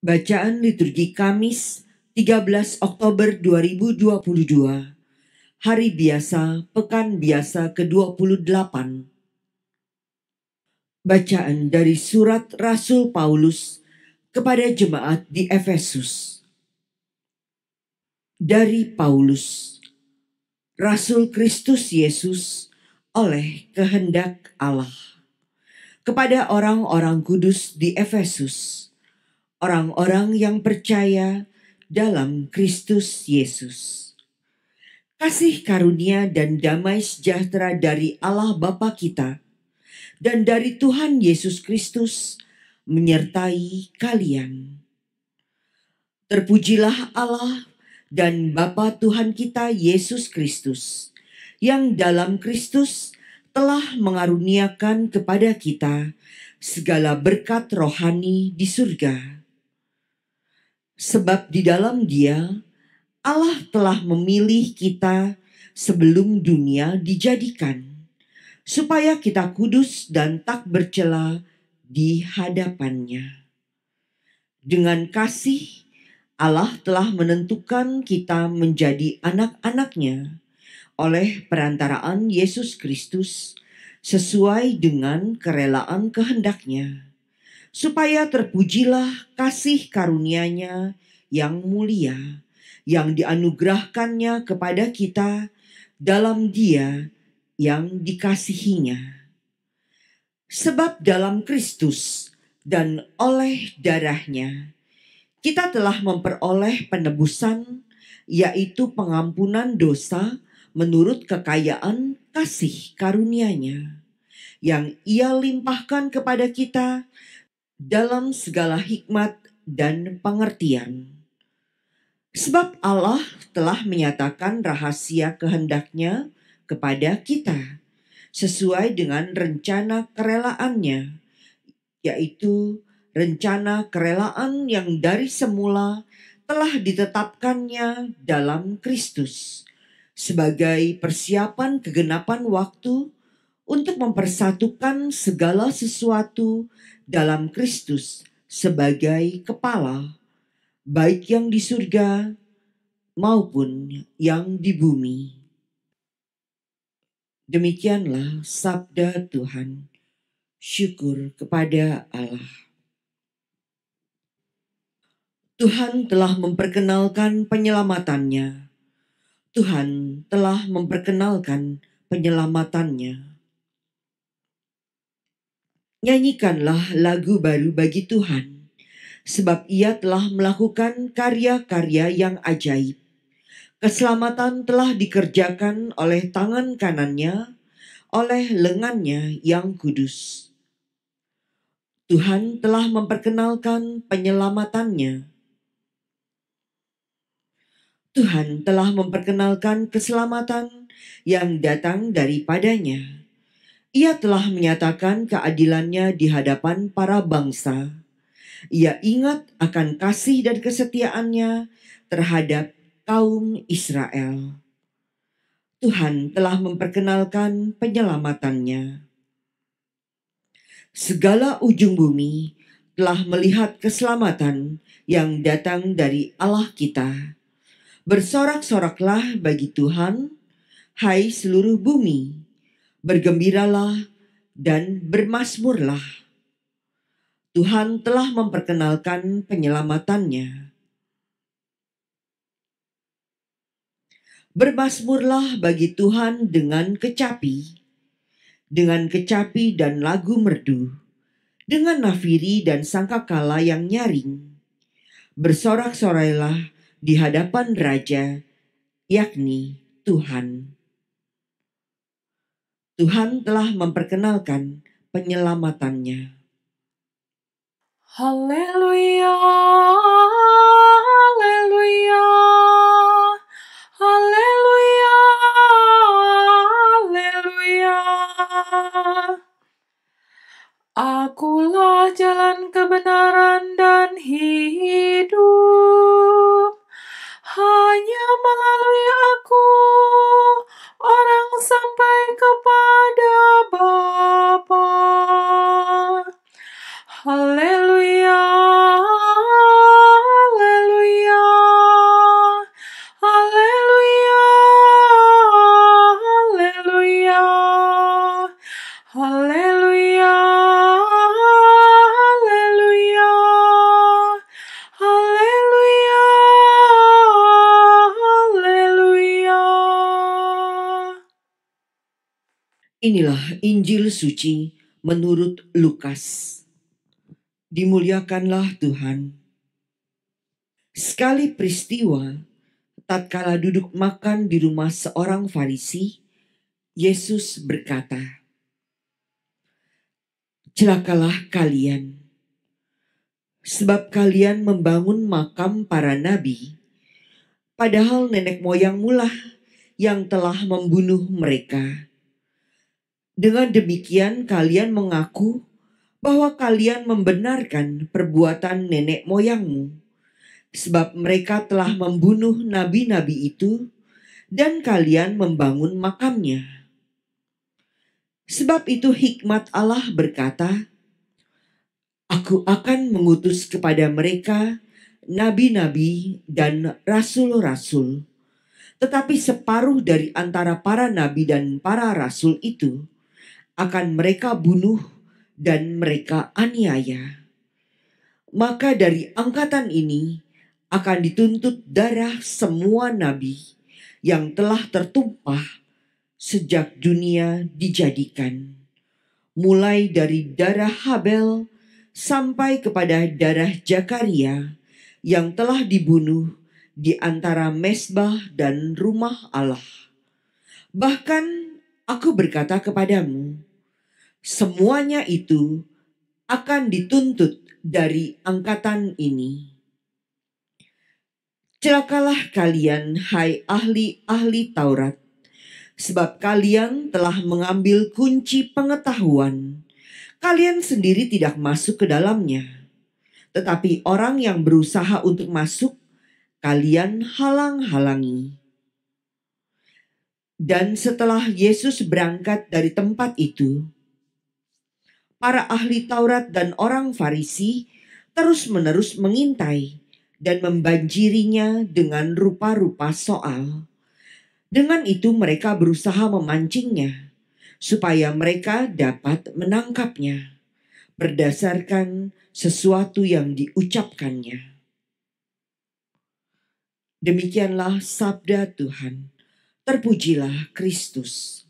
Bacaan liturgi Kamis 13 Oktober 2022, Hari Biasa, Pekan Biasa ke-28. Bacaan dari surat Rasul Paulus kepada jemaat di Efesus. Dari Paulus, Rasul Kristus Yesus oleh kehendak Allah, kepada orang-orang kudus di Efesus, orang-orang yang percaya dalam Kristus Yesus. Kasih karunia dan damai sejahtera dari Allah Bapa kita dan dari Tuhan Yesus Kristus menyertai kalian. Terpujilah Allah dan Bapa Tuhan kita Yesus Kristus, yang dalam Kristus telah mengaruniakan kepada kita segala berkat rohani di surga. Sebab di dalam Dia Allah telah memilih kita sebelum dunia dijadikan, supaya kita kudus dan tak bercela di hadapan-Nya. Dengan kasih, Allah telah menentukan kita menjadi anak-anak-Nya oleh perantaraan Yesus Kristus sesuai dengan kerelaan kehendak-Nya, supaya terpujilah kasih karunia-Nya yang mulia, yang dianugerahkannya kepada kita dalam Dia yang dikasihinya. Sebab dalam Kristus dan oleh darah-Nya, kita telah memperoleh penebusan, yaitu pengampunan dosa menurut kekayaan kasih karunia-Nya, yang Ia limpahkan kepada kita dalam segala hikmat dan pengertian. Sebab Allah telah menyatakan rahasia kehendak-Nya kepada kita, sesuai dengan rencana kerelaan-Nya, yaitu rencana kerelaan yang dari semula telah ditetapkannya dalam Kristus, sebagai persiapan kegenapan waktu untuk mempersatukan segala sesuatu dalam Kristus sebagai kepala, baik yang di surga maupun yang di bumi. Demikianlah sabda Tuhan. Syukur kepada Allah. Tuhan telah memperkenalkan penyelamatannya. Tuhan telah memperkenalkan penyelamatannya. Nyanyikanlah lagu baru bagi Tuhan, sebab Ia telah melakukan karya-karya yang ajaib. Keselamatan telah dikerjakan oleh tangan kanannya, oleh lengannya yang kudus. Tuhan telah memperkenalkan penyelamatannya. Tuhan telah memperkenalkan keselamatan yang datang daripadanya. Ia telah menyatakan keadilannya di hadapan para bangsa. Ia ingat akan kasih dan kesetiaannya terhadap kaum Israel. Tuhan telah memperkenalkan penyelamatannya. Segala ujung bumi telah melihat keselamatan yang datang dari Allah kita. Bersorak-soraklah bagi Tuhan, hai seluruh bumi, bergembiralah dan bermasmurlah. Tuhan telah memperkenalkan penyelamatannya. Bermasmurlah bagi Tuhan dengan kecapi dan lagu merdu, dengan nafiri dan sangkakala yang nyaring. Bersorak-sorailah di hadapan Raja, yakni Tuhan. Tuhan telah memperkenalkan penyelamatannya. Haleluya, haleluya, haleluya, haleluya. Akulah jalan kebenaran dan hidup. Hanya melalui aku orang sampai kepada Bapa. Haleluya, Inilah Injil suci menurut Lukas. Dimuliakanlah Tuhan. Sekali peristiwa, tatkala duduk makan di rumah seorang Farisi, Yesus berkata, "Celakalah kalian, sebab kalian membangun makam para nabi, padahal nenek moyangmulah yang telah membunuh mereka. Dengan demikian kalian mengaku bahwa kalian membenarkan perbuatan nenek moyangmu, sebab mereka telah membunuh nabi-nabi itu dan kalian membangun makamnya. Sebab itu hikmat Allah berkata, Aku akan mengutus kepada mereka nabi-nabi dan rasul-rasul. Tetapi separuh dari antara para nabi dan para rasul itu akan mereka bunuh dan mereka aniaya. Maka dari angkatan ini akan dituntut darah semua nabi yang telah tertumpah sejak dunia dijadikan. Mulai dari darah Habel sampai kepada darah Zakaria yang telah dibunuh di antara mezbah dan rumah Allah. Bahkan aku berkata kepadamu, semuanya itu akan dituntut dari angkatan ini. Celakalah kalian, hai ahli-ahli Taurat, sebab kalian telah mengambil kunci pengetahuan. Kalian sendiri tidak masuk ke dalamnya, tetapi orang yang berusaha untuk masuk, kalian halang-halangi." Dan setelah Yesus berangkat dari tempat itu, para ahli Taurat dan orang Farisi terus-menerus mengintai dan membanjirinya dengan rupa-rupa soal. Dengan itu mereka berusaha memancingnya, supaya mereka dapat menangkapnya berdasarkan sesuatu yang diucapkannya. Demikianlah sabda Tuhan. Terpujilah Kristus.